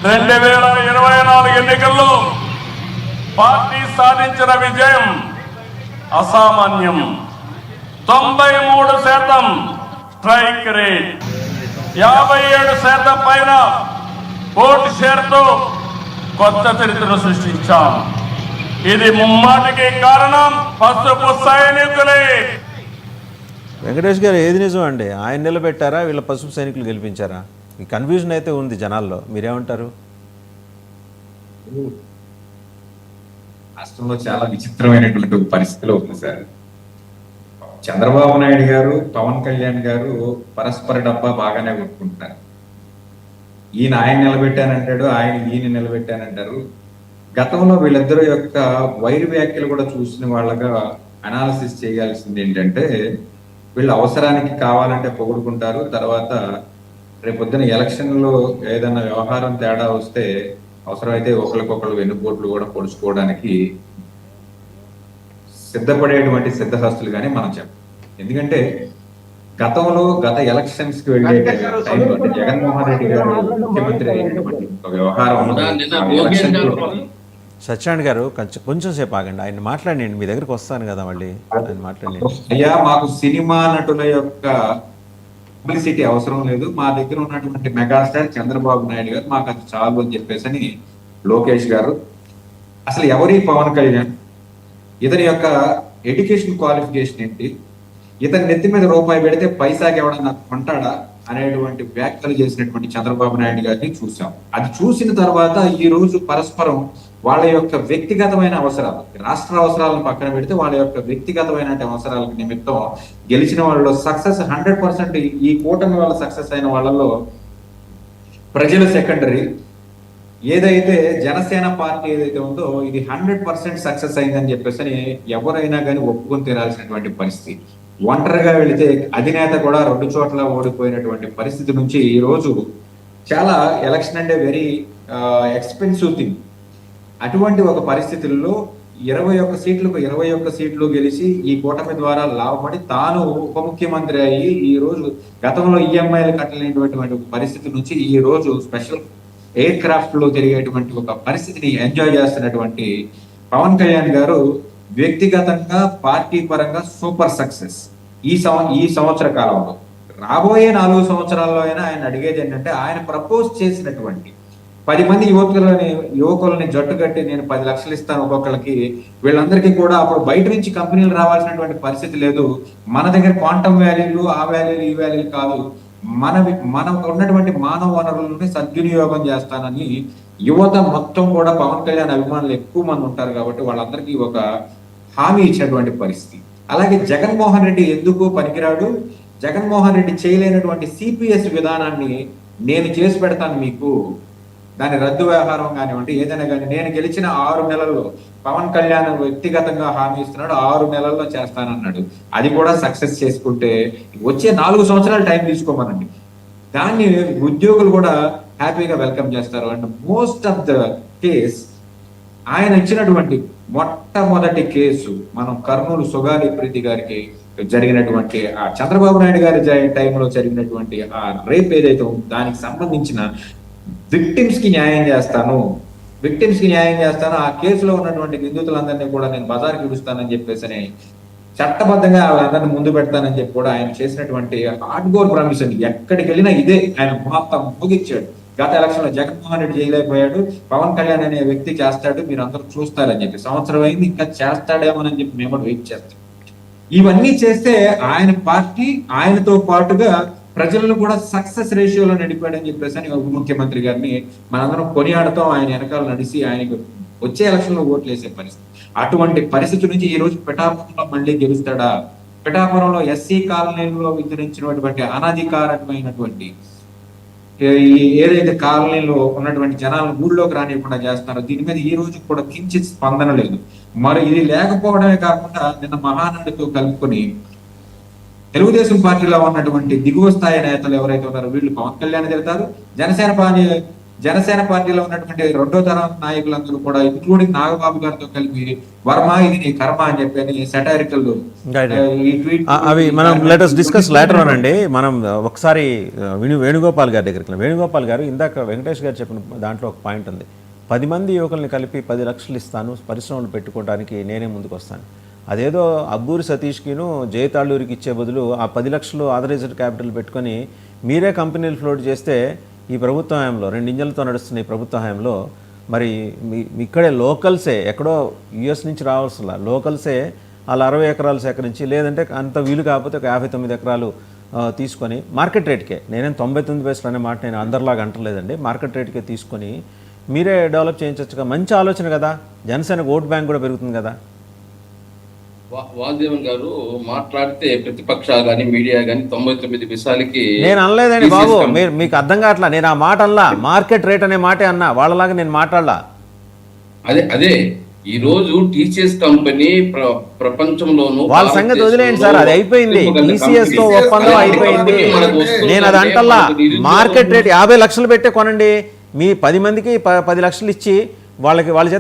2024 ఎన్నికల్లో పార్టీ సాధించిన విజయం అసామాన్యం. 93% స్ట్రైక్ రేట్, 57% పైన ఓటు షేర్తో కొత్త చరిత్రను సృష్టించాం. ఇది ముమ్మాటికి కారణం పసుపు సైనికులే. వెంకటేష్ గారు, ఏది నిజం అండి? ఆయన నిలబెట్టారా, వీళ్ళ పసుపు సైనికులు గెలిపించారా? ఈ కన్ఫ్యూజన్ అయితే ఉంది జనాల్లో, మీరేమంటారు? రాష్ట్రంలో చాలా విచిత్రమైనటువంటి పరిస్థితిలో ఉంది సార్. చంద్రబాబు నాయుడు గారు, పవన్ కళ్యాణ్ గారు పరస్పర డబ్బా బాగానే కొట్టుకుంటున్నారు. ఈయన ఆయన నిలబెట్టానంటాడు, ఆయన ఈయన నిలబెట్టానంటారు. గతంలో వీళ్ళిద్దరు యొక్క వైరు వ్యాఖ్యలు కూడా చూసిన వాళ్ళగా అనాలిసిస్ చేయాల్సింది ఏంటంటే, వీళ్ళు అవసరానికి కావాలంటే పొగుడుకుంటారు, తర్వాత రేపొద్దున ఎలక్షన్లో ఏదైనా వ్యవహారం తేడా వస్తే అవసరమైతే ఒకరికొకరు వెన్నుపోట్లు కూడా పొడుచుకోవడానికి సిద్ధపడేటువంటి సిద్ధహస్తులు కానీ మనం చెప్పం. ఎందుకంటే గత ఎలక్షన్స్ కి వెళ్ళే టైంలో అంటే జగన్మోహన్ రెడ్డి గారు ముఖ్యమంత్రి అయినటువంటి వ్యవహారం సత్యనారాయణ గారు కొంచెం సేపు ఆగండి, ఆయన మాట్లాడండి. మీ దగ్గరకు వస్తాను కదా మళ్ళీ, ఆయన మాట్లాడండి. అయ్యా, మాకు సినిమా నటుల యొక్క పబ్లిసిటీ అవసరం లేదు, మా దగ్గర ఉన్నటువంటి మెగాస్టార్ చంద్రబాబు నాయుడు గారు మాకు అది చాలు అని చెప్పేసి అని లోకేష్ గారు. అసలు ఎవరి పవన్ కళ్యాణ్, ఇతని యొక్క ఎడ్యుకేషన్ క్వాలిఫికేషన్ ఏంటి, ఇతని నెత్తి మీద రూపాయి పెడితే పైసాకి ఎవడన్నా కొంటాడా అనేటువంటి వ్యాఖ్యలు చేసినటువంటి చంద్రబాబు నాయుడు గారిని చూసాం. అది చూసిన తర్వాత ఈ రోజు పరస్పరం వాళ్ళ యొక్క వ్యక్తిగతమైన అవసరాలు, రాష్ట్ర అవసరాలను పక్కన పెడితే వాళ్ళ యొక్క వ్యక్తిగతమైన అవసరాల నిమిత్తం గెలిచిన వాళ్ళలో సక్సెస్ 100%. ఈ కూటమి వల్ల సక్సెస్ అయిన వాళ్ళలో ప్రజలు సెకండరీ. ఏదైతే జనసేన పార్టీ ఏదైతే ఉందో ఇది 100% సక్సెస్ అయిందని చెప్పేసి ఎవరైనా కానీ ఒప్పుకొని తీరాల్సినటువంటి పరిస్థితి. ఒంటరిగా వెళితే అధినేత కూడా 2 చోట్ల ఓడిపోయినటువంటి పరిస్థితి నుంచి ఈ రోజు చాలా ఎలక్షన్ అంటే వెరీ ఎక్స్పెన్సివ్ థింగ్. అటువంటి ఒక పరిస్థితుల్లో 21 సీట్లు గెలిచి ఈ కూటమి ద్వారా లాభపడి తాను ఉప ముఖ్యమంత్రి అయ్యి ఈ రోజు గతంలో ఈఎంఐలు కట్టలేనటువంటి పరిస్థితి నుంచి ఈ రోజు స్పెషల్ ఎయిర్ క్రాఫ్ట్ లో తిరిగేటువంటి ఒక పరిస్థితిని ఎంజాయ్ చేస్తున్నటువంటి పవన్ కళ్యాణ్ గారు వ్యక్తిగతంగా పార్టీ పరంగా సూపర్ సక్సెస్. ఈ సంవత్సర కాలంలో రాబోయే 4 సంవత్సరాల్లో అయినా ఆయన అడిగేది ఏంటంటే, ఆయన ప్రపోజ్ చేసినటువంటి 10 మంది యువకులని జట్టు కట్టి నేను 10 లక్షలు ఇస్తాను ఒక్కొక్కరికి, వీళ్ళందరికీ కూడా అప్పుడు బయట నుంచి కంపెనీలు రావాల్సినటువంటి పరిస్థితి లేదు, మన దగ్గర క్వాంటమ్ వాల్యూలు ఆ వాల్యూలు ఈ వాల్యూలు కాదు, మనకు ఉన్నటువంటి మానవ వనరులని సద్వినియోగం చేస్తానని యువత మొత్తం కూడా పవన్ కళ్యాణ్ అభిమానులు ఎక్కువ మంది ఉంటారు కాబట్టి వాళ్ళందరికీ ఒక హామీ ఇచ్చినటువంటి పరిస్థితి. అలాగే జగన్మోహన్ రెడ్డి ఎందుకు పనికిరాడు, జగన్మోహన్ రెడ్డి చేయలేనటువంటి సిపిఎస్ విధానాన్ని నేను చేసి పెడతాను మీకు, దాని రద్దు వ్యవహారం కానివ్వండి ఏదైనా కానీ నేను గెలిచిన 6 నెలల్లో పవన్ కళ్యాణ్ వ్యక్తిగతంగా హామీ ఇస్తున్నాడు, 6 నెలల్లో చేస్తానన్నాడు. అది కూడా సక్సెస్ చేసుకుంటే వచ్చే 4 సంవత్సరాలు టైం తీసుకోమనండి, దాన్ని ఉద్యోగులు కూడా హ్యాపీగా వెల్కమ్ చేస్తారు. And most of the case ఆయన ఇచ్చినటువంటి మొట్టమొదటి కేసు మనం కర్నూలు సుగాలి ప్రీతి గారికి జరిగినటువంటి ఆ చంద్రబాబు నాయుడు గారి టైంలో జరిగినటువంటి ఆ రేప్ ఏదైతే ఉందో దానికి సంబంధించిన విక్టిమ్స్ కి న్యాయం చేస్తాను, ఆ కేసులో ఉన్నటువంటి నిందితులందరినీ కూడా నేను బజార్కి పిలుస్తానని చెప్పేసి చట్టబద్ధంగా వాళ్ళందరినీ ముందు పెడతానని చెప్పి కూడా ఆయన చేసినటువంటి హార్డ్ గోర్ ప్రామిస్ అని ఎక్కడికి వెళ్ళినా ఇదే ఆయన మొత్తం ముగించాడు. గత ఎలక్షన్ లో జగన్మోహన్ రెడ్డి చేయలేకపోయాడు, పవన్ కళ్యాణ్ అనే వ్యక్తి చేస్తాడు, మీరు అందరూ చూస్తారని చెప్పి సంవత్సరం అయింది, ఇంకా చేస్తాడేమోనని చెప్పి మేము కూడా వెయిట్ చేస్తాం. ఇవన్నీ చేస్తే ఆయన పార్టీ ఆయనతో పాటుగా ప్రజలను కూడా సక్సెస్ రేషియోలో నడిపాడని చెప్పేసి అని ఉప ముఖ్యమంత్రి గారిని మనందరం కొనియాడతాం. ఆయన వెనకాల నడిచి ఆయనకు వచ్చే ఎలక్షన్ లో ఓట్లు వేసే పరిస్థితి. అటువంటి పరిస్థితి నుంచి ఈ రోజు పిఠాపురంలో మళ్ళీ గెలుస్తాడా, పిఠాపురంలో ఎస్సీ కాలనీలో విస్తరించినటువంటి అనధికారమైనటువంటి ఏదైతే కాలనీలో ఉన్నటువంటి జనాలను ఊళ్ళోకి రానివ్వకుండా చేస్తున్నారో దీని మీద ఈ రోజు కూడా కించిత్ స్పందన లేదు. మరి ఇది లేకపోవడమే కాకుండా నిన్న మహానాడుతో కలుపుకొని తెలుగుదేశం పార్టీలో ఉన్నటువంటి దిగువ స్థాయి నేతలు ఎవరైతే ఉన్నారో వీళ్ళు పవన్ కళ్యాణ్ తిడతారు, జనసేన పార్టీలో ఉన్నటువంటి రెండో తరం నాయకులందరూ కూడా ఇంక్లూడింగ్ నాగబాబు గారితో కలిపి వర్మ ఇది నీ కర్మ అని చెప్పి సెటారికల్ అవి మనం లెటర్స్ డిస్కస్ లేటర్ అనండి. మనం ఒకసారి వేణుగోపాల్ గారి దగ్గరికి వేణుగోపాల్ గారు ఇందాక వెంకటేష్ గారు చెప్పిన దాంట్లో ఒక పాయింట్ ఉంది. 10 మంది యువకుల్ని కలిపి 10 లక్షలు ఇస్తాను, పరిశ్రమలు పెట్టుకోవడానికి నేనే ముందుకు వస్తాను. అదేదో అబ్బూరి సతీష్కిను జయతాళూరికి ఇచ్చే బదులు ఆ 10 లక్షలు ఆథరైజ్డ్ క్యాపిటల్ పెట్టుకొని మీరే కంపెనీలు ఫ్లోట్ చేస్తే ఈ ప్రభుత్వ హయాంలో 2 ఇంజన్లతో నడుస్తున్న ఈ ప్రభుత్వ హయాంలో మరి ఇక్కడే లోకల్సే ఎక్కడో యుఎస్ నుంచి రావాల్సిన లోకల్సే వాళ్ళు 60 ఎకరాలు సేకరించి, లేదంటే అంత వీలు కాకపోతే ఒక 59 ఎకరాలు తీసుకొని మార్కెట్ రేట్కే, నేనేం 99 పైసలు అనే మాట నేను అందరిలాగా అంటలేదండి, మార్కెట్ రేట్కే తీసుకొని మీరే డెవలప్ చేయించవచ్చుగా. మంచి ఆలోచన కదా, జనసేనకు ఓట్ బ్యాంక్ కూడా పెరుగుతుంది కదా. వాసుదేవన్ గారు మాట్లాడితే ప్రతిపక్షాలు కానీ మీడియా కానీ 99 విషయాలకి నేను అనలేదండి బాబు, మీకు అర్థం కావట్లా. నేను ఆ మాట అన్నా, మార్కెట్ రేట్ అనే మాటే అన్నా, వాళ్ళలాగా నేను మాట్లాడలా. అదే ఈ రోజు టీసీఎస్ కంపెనీ ప్రపంచంలోనూ వాళ్ళ సంగతి వదిలేయండి సార్, అది అయిపోయింది. టీసీఎస్ తో ఒప్పందం అయిపోయింది. నేను అది అంటల్లా. మార్కెట్ రేట్ 50 లక్షలు పెట్టే కొనండి, మీ 10 మందికి 10 లక్షలు ఇచ్చి వాళ్ళ చేత